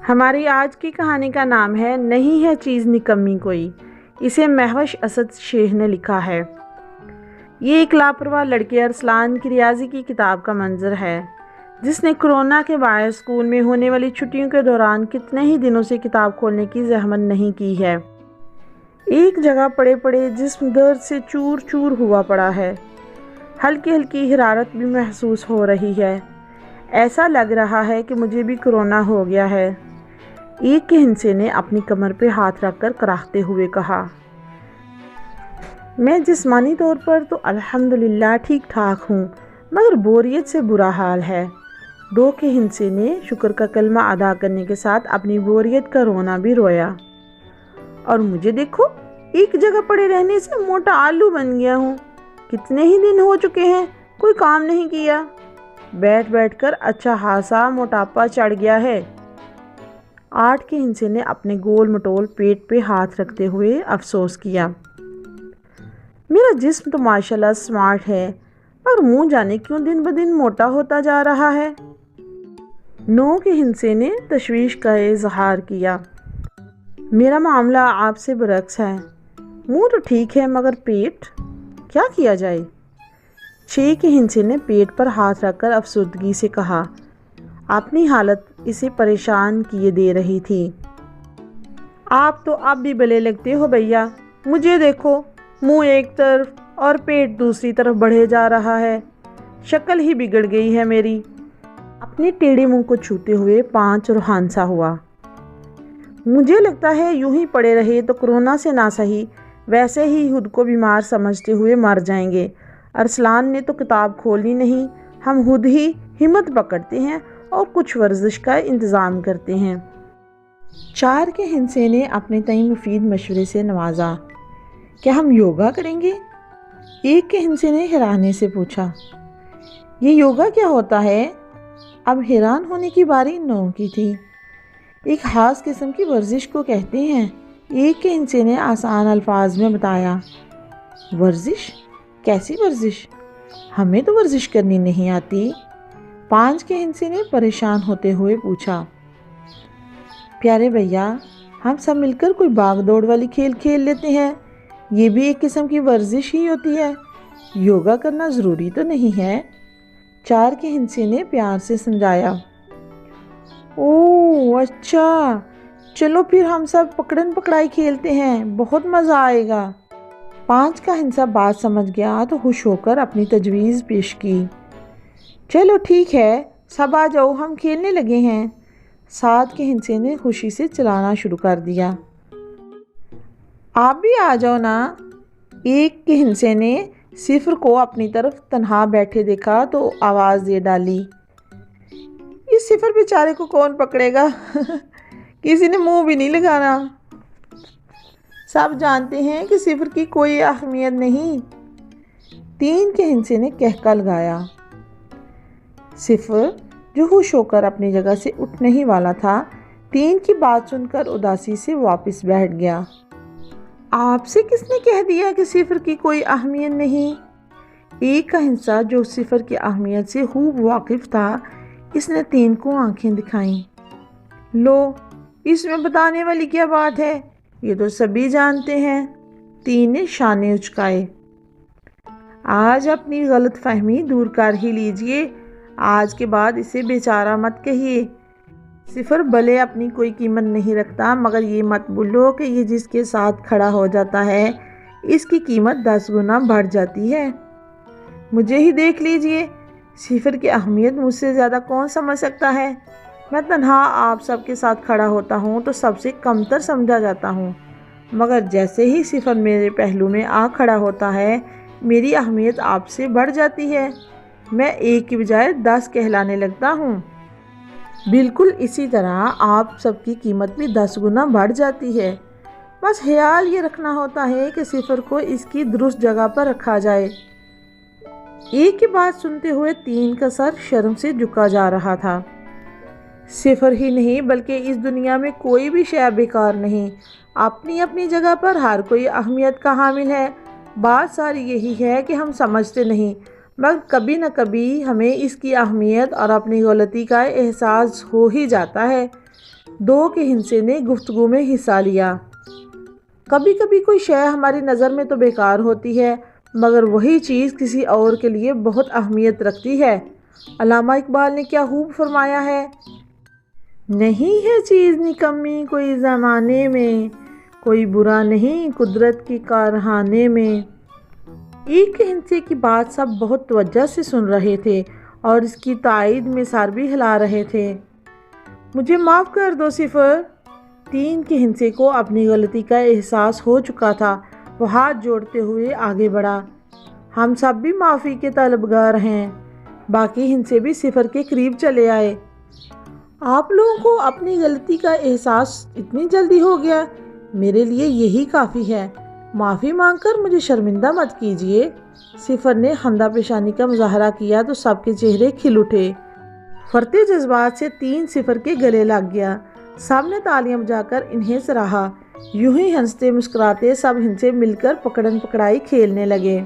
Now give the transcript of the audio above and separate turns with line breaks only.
ہماری آج کی کہانی کا نام ہے نہیں ہے چیز نکمی کوئی۔ اسے مہوش اسد شیخ نے لکھا ہے۔ یہ ایک لاپرواہ لڑکے ارسلان کی ریاضی کی کتاب کا منظر ہے، جس نے کورونا کے باعث اسکول میں ہونے والی چھٹیوں کے دوران کتنے ہی دنوں سے کتاب کھولنے کی زحمت نہیں کی ہے۔ ایک جگہ پڑے پڑے جسم درد سے چور چور ہوا پڑا ہے۔ ہلکی ہلکی حرارت بھی محسوس ہو رہی ہے۔ ایسا لگ رہا ہے کہ مجھے بھی کورونا ہو گیا ہے۔ ایک کے ہندسے نے اپنی کمر پہ ہاتھ رکھ کر کراہتے ہوئے کہا، میں جسمانی طور پر تو الحمدللہ ٹھیک ٹھاک ہوں، مگر بوریت سے برا حال ہے۔ دو کے ہندسے نے شکر کا کلمہ ادا کرنے کے ساتھ اپنی بوریت کا رونا بھی رویا۔ اور مجھے دیکھو، ایک جگہ پڑے رہنے سے موٹا آلو بن گیا ہوں۔ کتنے ہی دن ہو چکے ہیں کوئی کام نہیں کیا، بیٹھ بیٹھ کر اچھا خاصا موٹاپا چڑھ گیا ہے۔ 8 کے ہندسے نے اپنے گول مٹول پیٹ پہ ہاتھ رکھتے ہوئے افسوس کیا، میرا جسم تو ماشاءاللہ سمارٹ ہے، پر منہ جانے کیوں دن بدن موٹا ہوتا جا رہا ہے۔ 9 کے ہندسے نے تشویش کا اظہار کیا، میرا معاملہ آپ سے برعکس ہے، منہ تو ٹھیک ہے مگر پیٹ کیا کیا جائے۔ 6 کے ہندسے نے پیٹ پر ہاتھ رکھ کر افسردگی سے کہا، اپنی حالت اسے پریشان کیے دے رہی تھی۔ آپ تو اب بھی بلے لگتے ہو بھیا، مجھے دیکھو، منہ ایک طرف اور پیٹ دوسری طرف بڑھے جا رہا ہے، شکل ہی بگڑ گئی ہے میری۔ اپنے ٹیڑھے منہ کو چھوتے ہوئے 5 روحان سا ہوا، مجھے لگتا ہے یوں ہی پڑے رہے تو کورونا سے نہ سہی ویسے ہی خود کو بیمار سمجھتے ہوئے مر جائیں گے۔ ارسلان نے تو کتاب کھولی نہیں، ہم خود ہی ہمت پکڑتے ہیں اور کچھ ورزش کا انتظام کرتے ہیں۔ 4 کے ہندسے نے اپنے تئیں مفید مشورے سے نوازا، کیا ہم یوگا کریں گے؟ 1 کے ہندسے نے حیرانی سے پوچھا، یہ یوگا کیا ہوتا ہے؟ اب حیران ہونے کی باری 9 کی تھی۔ ایک خاص قسم کی ورزش کو کہتے ہیں، 1 کے ہندسے نے آسان الفاظ میں بتایا۔ ورزش؟ کیسی ورزش؟ ہمیں تو ورزش کرنی نہیں آتی۔ 5 کے ہندسے نے پریشان ہوتے ہوئے پوچھا، پیارے بھیا، ہم سب مل کر کوئی باغ دوڑ والی کھیل کھیل لیتے ہیں، یہ بھی ایک قسم کی ورزش ہی ہوتی ہے، یوگا کرنا ضروری تو نہیں ہے۔ 4 کے ہندسے نے پیار سے سمجھایا، اوہ اچھا، چلو پھر ہم سب پکڑن پکڑائی کھیلتے ہیں، بہت مزہ آئے گا۔ 5 کا ہندسہ بات سمجھ گیا تو خوش ہو کر اپنی تجویز پیش کی، چلو ٹھیک ہے، سب آ جاؤ، ہم کھیلنے لگے ہیں۔ 7 کے ہندسے نے خوشی سے چلانا شروع کر دیا، آپ بھی آ جاؤ نا۔ 1 کے ہندسے نے 0 کو اپنی طرف تنہا بیٹھے دیکھا تو آواز دے ڈالی، اس 0 بیچارے کو کون پکڑے گا، کسی نے منہ بھی نہیں لگانا۔ سب جانتے ہیں کہ 0 کی کوئی اہمیت نہیں۔ 3 کے ہندسے نے کہکا لگایا۔ 0 جو خوش ہو کر اپنی جگہ سے اٹھنے ہی والا تھا، 3 کی بات سن کر اداسی سے واپس بیٹھ گیا۔ آپ سے کس نے کہہ دیا کہ 0 کی کوئی اہمیت نہیں؟ 1 کا ہندسہ جو 0 کی اہمیت سے خوب واقف تھا، اس نے 3 کو آنکھیں دکھائیں، لو، اس میں بتانے والی کیا بات ہے، یہ تو سبھی جانتے ہیں۔ 3 نے شانے اچکائے، آج اپنی غلط فہمی دور کر ہی لیجئے، آج کے بعد اسے بیچارہ مت کہیے۔ 0 بھلے اپنی کوئی قیمت نہیں رکھتا، مگر یہ مت بھولو کہ یہ جس کے ساتھ کھڑا ہو جاتا ہے، اس کی قیمت 10 گنا بڑھ جاتی ہے۔ مجھے ہی دیکھ لیجئے، 0 کی اہمیت مجھ سے زیادہ کون سمجھ سکتا ہے؟ میں تنہا آپ سب کے ساتھ کھڑا ہوتا ہوں تو سب سے کمتر سمجھا جاتا ہوں، مگر جیسے ہی 0 میرے پہلو میں آ کھڑا ہوتا ہے، میری اہمیت آپ سے بڑھ جاتی ہے، میں 1 کی بجائے 10 کہلانے لگتا ہوں۔ بالکل اسی طرح آپ سب کی قیمت بھی 10 گنا بڑھ جاتی ہے، بس خیال یہ رکھنا ہوتا ہے کہ 0 کو اس کی درست جگہ پر رکھا جائے۔ 1 کی بات سنتے ہوئے 3 کا سر شرم سے جھکا جا رہا تھا۔ 0 ہی نہیں بلکہ اس دنیا میں کوئی بھی شے بیکار نہیں، اپنی اپنی جگہ پر ہر کوئی اہمیت کا حامل ہے، بات ساری یہی ہے کہ ہم سمجھتے نہیں، مگر کبھی نہ کبھی ہمیں اس کی اہمیت اور اپنی غلطی کا احساس ہو ہی جاتا ہے۔ دو کے ہندسے نے گفتگو میں حصہ لیا۔ کبھی کبھی کوئی شے ہماری نظر میں تو بیکار ہوتی ہے، مگر وہی چیز کسی اور کے لیے بہت اہمیت رکھتی ہے۔ علامہ اقبال نے کیا خوب فرمایا ہے، نہیں ہے چیز نکمی کوئی زمانے میں، کوئی برا نہیں قدرت کی کارخانے میں۔ ایک کے ہندسے کی بات سب بہت توجہ سے سن رہے تھے اور اس کی تائید میں سر بھی ہلا رہے تھے۔ مجھے معاف کر دو صفر۔ تین کے ہندسے کو اپنی غلطی کا احساس ہو چکا تھا، وہ ہاتھ جوڑتے ہوئے آگے بڑھا۔ ہم سب بھی معافی کے طلبگار ہیں۔ باقی ہندسے بھی صفر کے قریب چلے آئے۔ آپ لوگوں کو اپنی غلطی کا احساس اتنی جلدی ہو گیا، میرے لیے یہی کافی ہے، معافی مانگ کر مجھے شرمندہ مت کیجیے۔ صفر نے خندہ پیشانی کا مظاہرہ کیا تو سب کے چہرے کھل اٹھے۔ فرتے جذبات سے تین صفر کے گلے لگ گیا۔ سب نے تالیاں بجا کر انہیں سراہا۔ یوں ہی ہنستے مسکراتے سب ہندسے مل کر پکڑن پکڑائی کھیلنے لگے۔